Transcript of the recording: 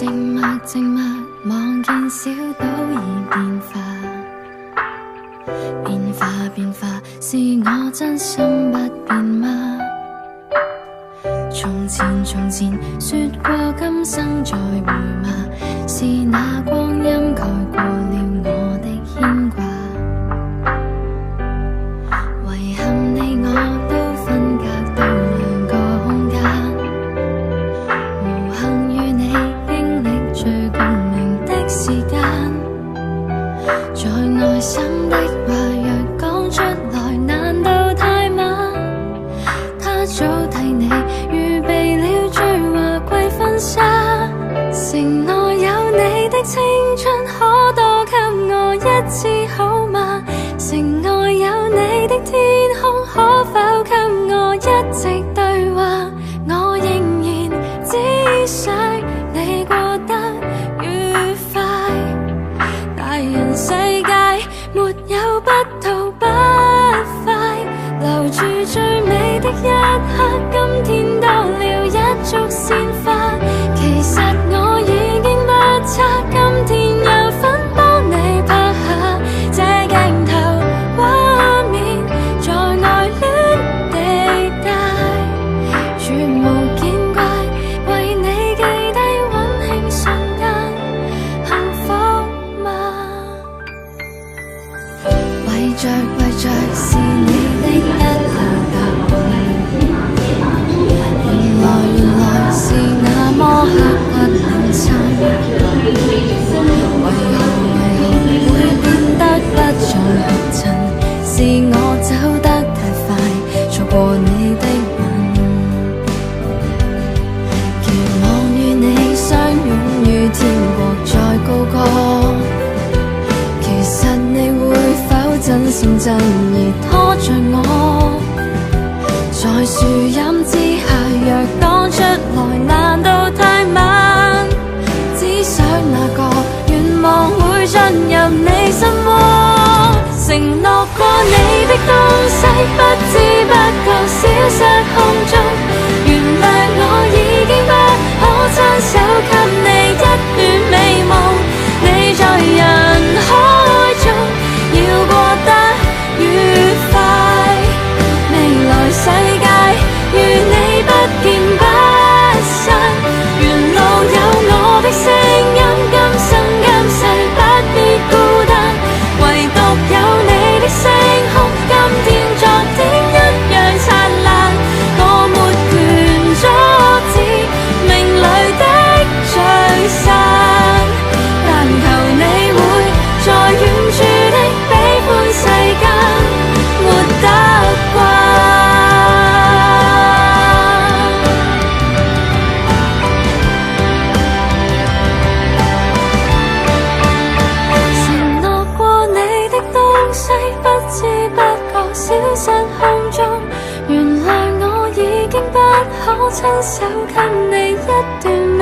靜默望見小島已變化，變化是我真心不變嗎？從前說過今生再會嗎？是那光陰蓋過了我的牽掛，遺憾你我都分隔到兩個空間，無幸與你經歷最共鳴的時間，在內心的話若講出來難道太晚？他早替你預備了最華貴婚紗，承諾有你的青春可多給我一次好嗎？承諾有你的天空可否給我一直對話？我仍然只想你過得愉快，大人世界沒有不吐不快，留住最美的一刻，今天多了一束鮮花。其實我已經不差，今天有份幫你拍下這鏡頭畫面，在愛戀地帶絕無見怪，為你記低溫馨瞬間，幸福嗎？為着是你的一個答案，原來是那麼刻骨銘心，為何會變得不再合襯？是我走得太快，錯過你的吻，期望與你相擁於天國再高歌，其實你會否真心真意拖着我？在樹蔭之下若講出來難道太晚？只想那個願望會進入你心窩，承諾過你的東西不知不覺消失空中，原諒我已經不可親手給你一段美夢，你在人海中要過得愉快，未來世界與你不見不散，沿路有我的聲音，今生今世不必孤單，唯獨有你的星空，今天昨天一樣燦爛，我沒權阻止命裏的聚散，但求你會在遠處的悲歡世間活得慣。消失空中，原諒我已經不可親手給你一段美